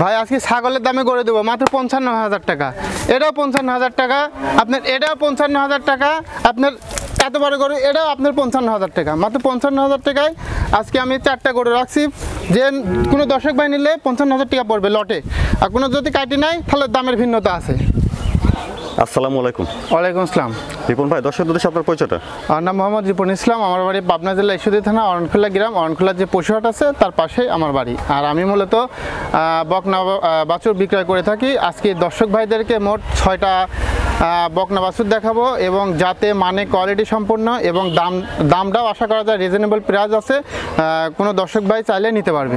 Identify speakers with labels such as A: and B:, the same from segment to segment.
A: ভাই আজকে ছাগলের দামে করে দেবো মাত্র ৫৫,০০০ টাকা। এটাও ৫৫,০০০ টাকা, আপনার এটাও ৫৫,০০০ টাকা, আপনার এত বড় গরু এটাও আপনার ৫৫,০০০ টাকা। মাত্র ৫৫,০০০ টাকায় আজকে আমি 4টা গরু রাখছি। যে কোনো দর্শক ভাই নিলে ৫৫,০০০ টাকা পড়বে লটে, আর কোনো যদি কাটি নাই তাহলে দামের ভিন্নতা আছে।
B: আসসালামু আলাইকুম।
A: ওয়ালাইকুম আসসালাম।
B: রিপন ভাই, দর্শক উদ্দেশ্যে আপনার পরিচয়টা?
A: আমার নাম মোহাম্মদ রিপন ইসলাম, আমার বাড়ি পাবনা জেলা ঈশ্বরদী থানা অরণখোলা গ্রাম। অরণখোলার যে পশুহাট আছে তার পাশেই আমার বাড়ি। আর আমি মূলত বকনা বাছুর বিক্রয় করে থাকি। আজকে দর্শক ভাইদেরকে মোট 6টা বকনা বাছুর দেখাবো, এবং যাতে মানে কোয়ালিটি সম্পন্ন এবং দামটাও আশা করা যায় রিজনেবল প্রাইস আছে, কোনো দর্শক ভাই চাইলে নিতে পারবে।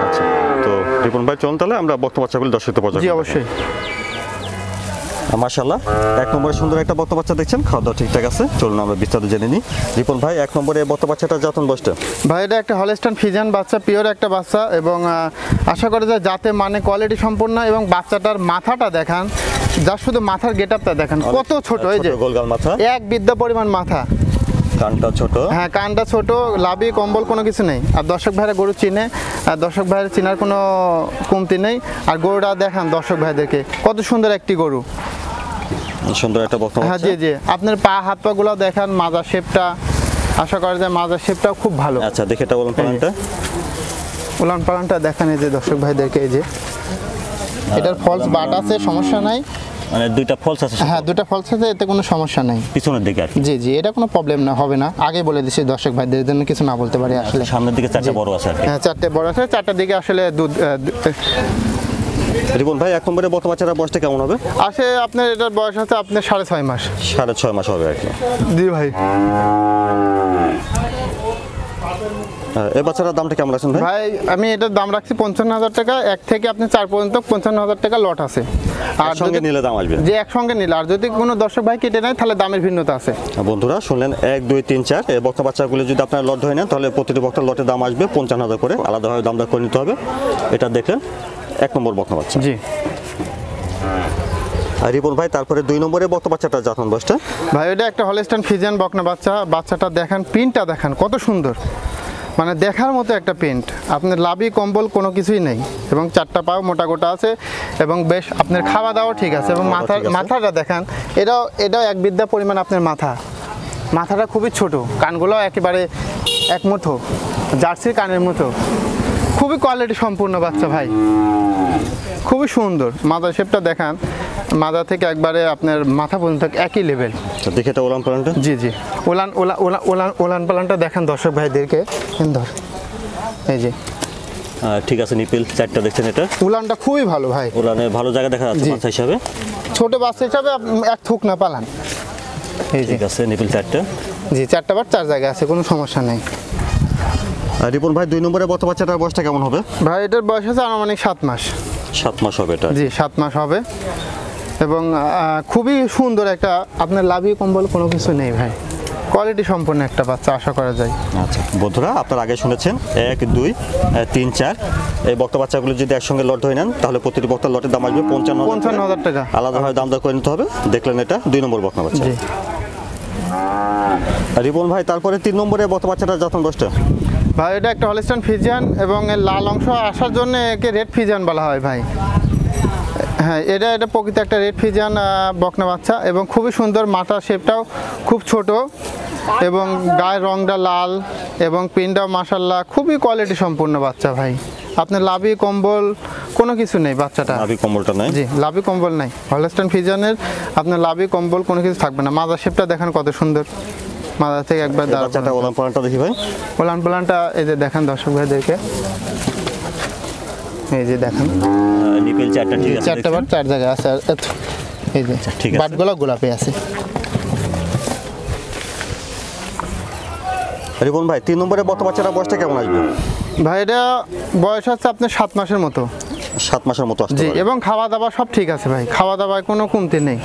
B: আচ্ছা, তো রিপন ভাই চলুন তাহলে আমরা বক্তা বাচ্চাগুলি দর্শকদের পর্যায়ে।
A: জি অবশ্যই।
B: মাশাআল্লাহ, 1 নম্বরে সুন্দর একটা বক্তা বাচ্চা দেখছেন, খাওয়া দাওয়া ঠিকঠাক আছে। চলুন আমরা বিস্তারিত জেনে নিই। রিপন ভাই, 1 নম্বরে বক্তা বাচ্চাটা জাতন বয়সটা?
A: ভাই এটা একটা হলস্টাইন ফ্রিজিয়ান বাচ্চা, পিওর একটা বাচ্চা, এবং আশা করা যায় যাতে মানে কোয়ালিটি সম্পন্ন। এবং বাচ্চাটার মাথাটা দেখান, যা শুধু মাথার গেটআপটা দেখান কত ছোট, এই যে
B: গোলগাল মাথা,
A: এক বিদ্যা পরিমাণ মাথা,
B: কানটা ছোট।
A: হ্যাঁ কানটা ছোট, লাভি কম্বল কোনো কিছু নেই। আর দর্শক ভাইরা গরু চিনে, আর দর্শক ভাইয়ের চেনার কোনো কমতি নেই। আর গরুটা দেখান দর্শক ভাইদেরকে, কত সুন্দর একটি গরু,
B: সুন্দর একটা বক্তা
A: হ্যাঁ।
B: বাচ্চা।
A: জি জি, আপনার পা হাত পা গুলো দেখান, মাজা শেপটা আশা করা যায় মাজার শেপটাও খুব ভালো।
B: আচ্ছা, দেখে এটা বলুন পালানটা।
A: উলান পালানটা দেখান এই যে দর্শক ভাইদেরকে, এই যে এটার ফলস বাট আছে, সমস্যা নাই।
B: মানে দুইটা ফলস আছে?
A: হ্যাঁ দুটো ফলস আছে, এতে কোনো সমস্যা নাই।
B: পিছনের দিকে আর কি?
A: জি জি, এটা কোনো প্রবলেম না, হবে না। আগে বলে দিচ্ছি দর্শক ভাইদের জন্য কিছু না বলতে পারি আসলে।
B: সামনের দিকে 4টা বড় আছে আর কি?
A: হ্যাঁ 4টে বড় আছে, 4টার দিকে আসলে দুধ
B: রিপন ভাই, 1 নম্বরে বক্তা বাচ্চাটার বয়সটা কেমন হবে?
A: আসে আপনার এটার বয়স আছে আপনার 6.5 মাস।
B: 6.5 মাস হবে আর কি?
A: জি ভাই।
B: এই বাচ্চাটার দামটা কেমন রাখছেন ভাই?
A: ভাই আমি এটার দাম রাখছি 55,000 টাকা। 1 থেকে আপনি 4 পর্যন্ত 55,000 টাকা লট আছে। আর
B: সঙ্গে নিলে দাম আসবে?
A: যে একসঙ্গে নিলে, আর যদি কোনো দর্শক ভাই কেটে নেয় তাহলে দামের ভিন্নতা আছে।
B: বন্ধুরা শুনলেন, 1 2 3 4 এই বক্তা বাচ্চাগুলো যদি আপনারা লট ধরে নেন তাহলে প্রতিটি বক্তার লটের দাম আসবে 55,000 করে, আলাদাভাবে দাম দর করে নিতে হবে। এটা দেখলেন 1 নম্বর বক্তা বাচ্চা।
A: জি।
B: আর রিপন ভাই, তারপরে 2 নম্বরে বক্তা বাচ্চাটা জাতন বয়সটা?
A: ভাই এটা একটা হলস্টাইন ফ্রিজিয়ান বকনা বাচ্চা। বাচ্চাটা দেখান, প্রিন্টটা দেখান কত সুন্দর, মানে দেখার মতো একটা প্রিন্ট। আপনার লাভি কম্বল কোনো কিছুই নেই, এবং 4টা পাও মোটা গোটা আছে, এবং বেশ আপনার খাওয়া দাওয়া ঠিক আছে। এবং মাথাটা দেখান, এটাও এক বিদ্যা পরিমাণ আপনার মাথাটা খুবই ছোট, কানগুলো একেবারে এক মুঠো, জার্সির কানের মতো, খুবই কোয়ালিটি সম্পূর্ণ বাচ্চা ভাই, খুবই সুন্দর। মাথা শেপটা দেখান, মাথা থেকে একবারে আপনার মাথা পর্যন্ত একই লেভেল।
B: দেখে এটা ওলান পালানটা?
A: জি জি, ওলান পালানটা দেখান দর্শক ভাইদেরকে, ধর এই যে।
B: ঠিক আছে, নিপিল 4টা দেখছেন, এটা
A: উলানটা খুবই ভালো ভাই,
B: ওলানে ভালো জায়গা দেখা যাচ্ছে বাচ্চা হিসাবে।
A: ছোট বাচ্চা হিসাবে এক থুক না পালান, এই যে।
B: ঠিক আছে, নিপিল 4টা।
A: জি 4টা বার 4 জায়গায় আছে, কোনো সমস্যা নেই।
B: রিপন ভাই, 2 নম্বরে বক্তা বাচ্চাটার বয়সটা কেমন হবে?
A: ভাই এটার বয়স আছে আনুমানিক 7 মাস।
B: 7 মাস হবে এটা?
A: জি 7 মাস হবে, এবং খুবই সুন্দর একটা, আপনার লাভি কম্বল কোনো কিছু নেই ভাই, কোয়ালিটি সম্পন্ন একটা বাচ্চা আশা করা যায়।
B: আচ্ছা বন্ধুরা, আপনারা আগে শুনেছেন 1 2 3 4 এই বক্তা বাচ্চাগুলো যদি একসঙ্গে লট হয়ে নেন তাহলে প্রতিটি বক্তার লটের দাম আসবে
A: 55,000 টাকা,
B: আলাদাভাবে দাম দর করে নিতে হবে। দেখলেন এটা 2 নম্বর বক্তা বাচ্চা।
A: জি।
B: রিপন ভাই, তারপরে 3 নম্বরে বক্তা বাচ্চাটা জাতন বয়সটা?
A: ভাই এটা একটা হলস্টাইন ফ্রিজিয়ান, এবং এর লাল অংশ আসার জন্য একে রেড ফ্রিজিয়ান বলা হয় ভাই। হ্যাঁ এটা প্রকৃত একটা রেড ফ্রিজিয়ান বকনা বাচ্চা, এবং খুবই সুন্দর, মাথার শেপটাও খুব ছোট, এবং গায়ের রংটা লাল, এবং প্রিন্টটাও মাশাআল্লাহ খুবই কোয়ালিটি সম্পূর্ণ বাচ্চা ভাই। আপনার লাভি কম্বল কোনো কিছু নেই বাচ্চাটা।
B: লাভি কম্বলটা নাই? জি,
A: লাভি কম্বল নাই। হলস্টাইন ফ্রিজিয়ানের আপনার লাভি কম্বল কোনো কিছু থাকবে না। মাজার শেপটা দেখেন কত সুন্দর, মাথা থেকে একবার
B: বাচ্চাটা ওলান পালানটা দেখি ভাই।
A: ওলান পালানটা এই যে দেখান দর্শক ভাইদেরকে, এই যে দেখান
B: নিপিল 4টা ঠিক আছে?
A: 4টা বার 4 জায়গায় আছে, এই যে
B: ঠিক আছে,
A: বাটগুলো গোলাপি আছে।
B: রিপন ভাই, 3 নম্বরে বক্তা বাচ্চাটার বয়সটা কেমন আসবে?
A: ভাই এটা বয়স আছে আপনার 7 মাসের মতো।
B: 7 মাসের মতো আসতে
A: জি,
B: পারে?
A: এবং খাওয়া দাওয়া সব ঠিক আছে ভাই, খাওয়া দাওয়ায় কোনো কমতি নেই,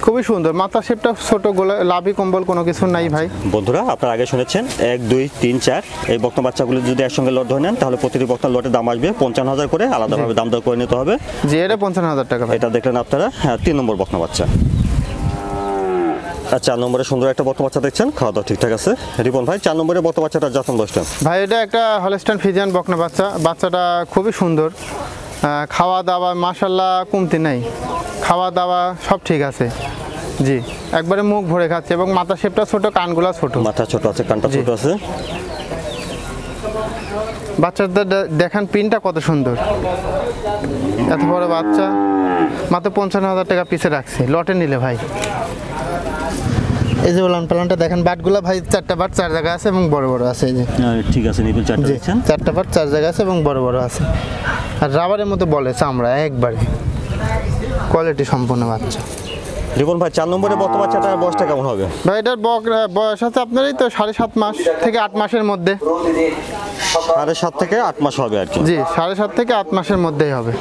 A: খুবই সুন্দর। মাথা শেপটা ছোট, লাভি কম্বল কোনো কিছু নাই ভাই।
B: বন্ধুরা আপনারা আগে শুনেছেন 1 2 3 4 এই বক্তা বাচ্চাগুলো যদি একসঙ্গে লট ধরে নেন তাহলে প্রতিটি বক্তার লটের দাম আসবে 55,000 করে, আলাদাভাবে দাম দর করে নিতে হবে।
A: জি এটা 55,000 টাকা ভাই।
B: এটা দেখলেন আপনারা। হ্যাঁ, 3 নম্বর বক্তা বাচ্চা। আর 4 নম্বরে সুন্দর একটা বক্তা বাচ্চা দেখছেন, খাওয়া দাওয়া ঠিকঠাক আছে। রিপন ভাই 4 নম্বরে বক্তা বাচ্চাটা জাতমান বয়সটা?
A: ভাই এটা একটা হলস্টাইন ফ্রিজিয়ান বকনা বাচ্চা। বাচ্চাটা খুবই সুন্দর, খাওয়া দাওয়া মাশাল্লাহ কমতি নেই, খাওয়া দাওয়া সব ঠিক আছে। জি, একবারে মুখ ভরে খাচ্ছে এবং মাথা শেপটা ছোট, কানগুলা ছোট।
B: মাথা ছোট আছে, কানটা ছোট আছে।
A: বাচ্চাদের দেখান পিনটা কত সুন্দর, এত বড় বাচ্চা। মাত্র 55,000 টাকা পিছে রাখছে লটে নিলে ভাই। এই যে ওলান পালানটা দেখেন, বাটগুলা ভাই 4টা বাট 4 জায়গা আছে এবং বড় বড় আছে। এই যে
B: ঠিক আছে, নিপুল 4টা দেখছেন,
A: 4টা বাট 4 জায়গা আছে এবং বড় বড় আছে। আর রাবারের মতো বলে চামড়া, একবারে কোয়ালিটি সম্পূর্ণ বাচ্চা।
B: রিপন ভাই 4 নম্বরে বক্তা বাচ্চাটার বয়সটা কেমন হবে?
A: ভাই এটার বয়স আছে আপনার এই তো 7.5 মাস থেকে 8 মাসের মধ্যে।
B: 7.5 থেকে 8 মাস হবে আর কি।
A: জি, 7.5 থেকে 8 মাসের মধ্যেই হবে।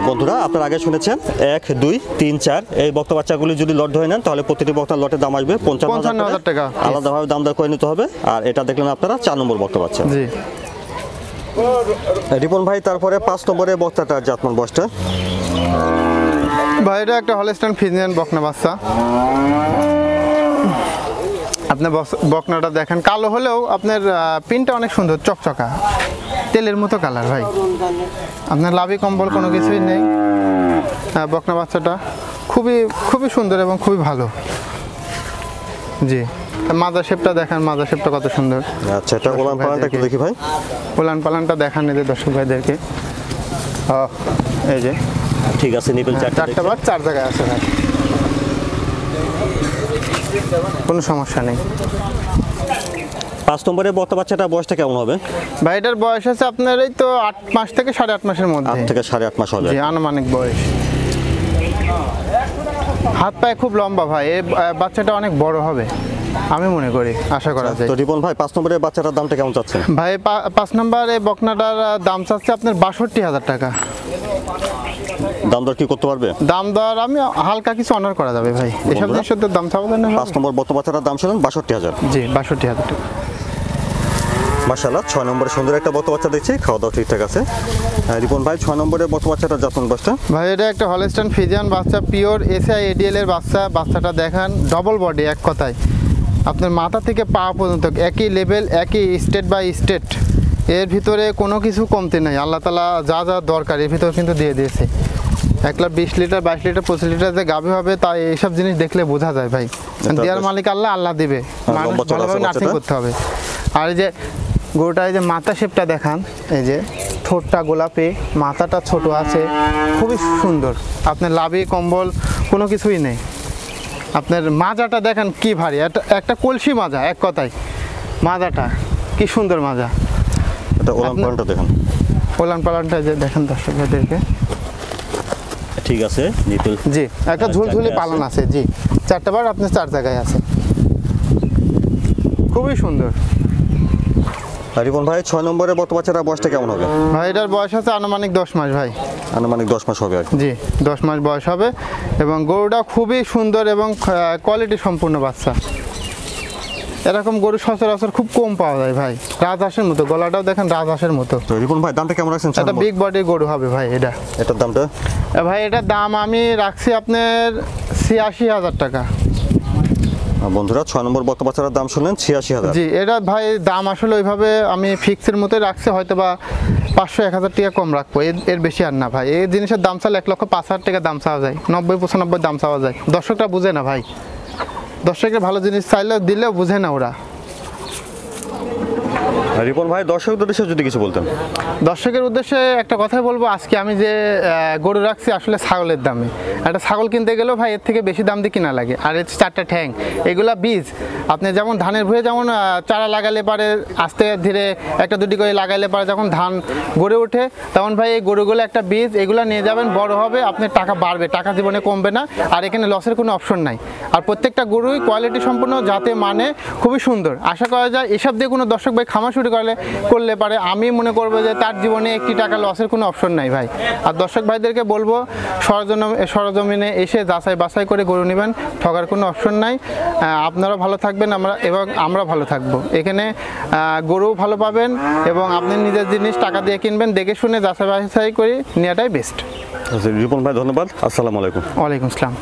B: বন্ধুরা আপনারা আগে শুনেছেন 1, 2, 3, 4 এই বক্তা বাচ্চাগুলি যদি লট ধরে নেন তাহলে প্রতিটি বক্তার লটের দাম আসবে 55,000 টাকা। আলাদাভাবে দাম দর করে নিতে হবে। আর এটা দেখলেন আপনারা 4 নম্বর বক্তা বাচ্চা।
A: জি
B: রিপন ভাই তারপরে 5 নম্বরে বক্তাটা জাতমান বয়সটা?
A: ভাই এটা একটা হলস্টাইন ফ্রিজিয়ান বকনা বাচ্চা। আপনার বকনাটা দেখেন, কালো হলেও আপনার পিনটা অনেক সুন্দর, চকচকা তেলের মতো কালার ভাই। আপনার লাভি কম্বল কোনো কিছুই নেই। বকনা বাচ্চাটা খুবই খুবই সুন্দর এবং খুবই ভালো। জি, মাজা শেপটা দেখেন, মাজা শেপটা কত সুন্দর।
B: আচ্ছা, এটা ওলান পালানটা একটু দেখি ভাই।
A: ওলান পালানটা দেখান এদের দর্শক ভাইদেরকে। এই যে
B: ঠিক আছে, নিপুল
A: 4টা বাট 4 জায়গায় আছে ভাই, কোনো সমস্যা নেই।
B: 5 নম্বরে বক্তা বাচ্চাটা বয়সটা কেমন হবে?
A: ভাই এটার বয়স আছে আপনার এই তো 8 মাস থেকে 8.5 মাসের মধ্যে।
B: 8 থেকে 8.5 মাস হবে।
A: জি, আনুমানিক বয়স। হাত পায়ে খুব লম্বা ভাই, এই বাচ্চাটা অনেক বড় হবে আমি মনে করি, আশা করা যায়।
B: তো রিপন ভাই 5 নম্বরের বাচ্চাটার দামটা কেমন চাচ্ছেন?
A: ভাই 5 নম্বর এই বকনাটার দাম চাচ্ছে আপনার 62,000 টাকা।
B: দাম দর কি করতে পারবে?
A: দাম দর আমি হালকা কিছু অনার করা যাবে ভাই, এসব জিনিসের তো দাম চাবো না।
B: 5 নম্বর বক্তা বাচ্চাটার দাম ছিলেন 62,000।
A: জি, 62,000 টাকা।
B: মাশাআল্লাহ 6 নম্বরে সুন্দর একটা বক্তা বাচ্চা দেখছি, খাওয়া দাওয়া ঠিকঠাক আছে। রিপন ভাই 6 নম্বরে বক্তা বাচ্চাটার জাতমান বয়সটা?
A: ভাই এটা একটা হলস্টাইন ফ্রিজিয়ান বাচ্চা, পিওর এসআই এডিএল এর বাচ্চা। বাচ্চাটা দেখান ডবল বডি, এক কথায় আপনার মাথা থেকে পা পর্যন্ত একই লেভেল, একই স্টেট বাই স্টেট। এর ভিতরে কোনো কিছু কমতি নাই। আল্লাহ তাআলা যা যা দরকার এর ভিতরে কিন্তু দিয়ে দিয়েছে। 1,20 লিটার 22 লিটার 25 লিটার যে গাভী হবে তাই এইসব জিনিস দেখলে বোঝা যায় ভাই। দেওয়ার মালিক আল্লাহ, আল্লাহ দিবে, মানুষ ভালোভাবে নার্সিং করতে হবে। আর এই যে গরুটা, এই যে মাথা শেপটা দেখান, এই যে ঠোঁটটা গোলাপি, মাথাটা ছোট আছে, খুবই সুন্দর। আপনার লাভি কম্বল কোনো কিছুই নেই। আপনার মাজাটা দেখেন কি ভারী, একটা কলসি মাজা, এক কথায় মাজাটা কি সুন্দর মাজা।
B: এটা ওলান পালানটা দেখেন,
A: ওলান পালানটা যে দেখেন দর্শক ভাইদেরকে।
B: ঠিক আছে নিপুল।
A: জি, একটা ঝুলঝুলি পালন আছে। জি, 4টা বার আপনার 4 জায়গায় আছে, খুবই সুন্দর।
B: রিপন ভাই 6 নম্বরে বক্তা বাচ্চাটার বয়সটা কেমন হবে?
A: ভাই এটার বয়স আছে আনুমানিক 10 মাস ভাই।
B: আনুমানিক 10 মাস হবে আর কি।
A: জি, 10 মাস বয়স হবে এবং গরুটা খুবই সুন্দর এবং কোয়ালিটি সম্পূর্ণ বাচ্চা। এরকম গরু সচরাচর খুব কম পাওয়া যায় ভাই, রাজহাঁসের মতো, গলাটাও দেখেন রাজহাঁসের মতো।
B: তো রিপন ভাই দামটা কেমন রাখছেন?
A: এটা বিগ বডির গরু হবে ভাই।
B: এটার দামটা?
A: ভাই এটার দাম আমি রাখছি আপনার 86,000 টাকা।
B: বন্ধুরা 6 নম্বর বক্তা বাচ্চাটার দাম শুনলেন 86,000।
A: জি, এটা ভাই দাম আসলে ওইভাবে আমি ফিক্সের মতোই রাখছি, হয়তো বা 500-1,000 টাকা কম রাখবো, এর বেশি আর না ভাই। এই জিনিসের দাম চালে 1,05,000 টাকা দাম চাওয়া যায়, 90-95 দাম চাওয়া যায়। দর্শকরা বুঝে না ভাই, দর্শকের ভালো জিনিস চাইলেও দিলেও বুঝে না ওরা।
B: রিপন ভাই দর্শকদের উদ্দেশ্যে যদি কিছু বলতেন?
A: দর্শকের উদ্দেশ্যে একটা কথাই বলবো, আজকে আমি যে গরু রাখছি আসলে ছাগলের দামে। একটা ছাগল কিনতে গেলেও ভাই এর থেকে বেশি দাম দিয়ে কিনা লাগে। আর এর 4টা ঠ্যাং, এগুলা বীজ। আপনি যেমন ধানের ভুঁয়ে যেমন চারা লাগালে পারে, আস্তে ধীরে 1-2টি করে লাগাইলে পারে, যখন ধান গড়ে ওঠে তখন ভাই এই গরুগুলো একটা বীজ, এগুলো নিয়ে যাবেন, বড় হবে, আপনার টাকা বাড়বে, টাকা জীবনে কমবে না। আর এখানে লসের কোনো অপশন নাই। আর প্রত্যেকটা গরুই কোয়ালিটি সম্পূর্ণ, যাতে মানে খুবই সুন্দর। আশা করা যায় এসব দিয়ে কোনো দর্শক ভাই খামার শুরু করলে পারে, আমি মনে করবো যে তার জীবনে একটি টাকা লসের কোনো অপশন নাই ভাই। আর দর্শক ভাইদেরকে বলবো সরজমিনে এসে যাচাই বাছাই করে গরু নেবেন, ঠকার কোনো অপশন নাই। আপনারা ভালো থাকবেন এবং আমরা ভালো থাকবো। এখানে গরু ভালো পাবেন এবং আপনি নিজের জিনিস টাকা দিয়ে কিনবেন, দেখে শুনে যাচাই বাছাই করে নেওয়াটাই বেস্ট।
B: রিপন ভাই ধন্যবাদ, আসসালামু আলাইকুম।
A: ওয়ালাইকুম আসসালাম।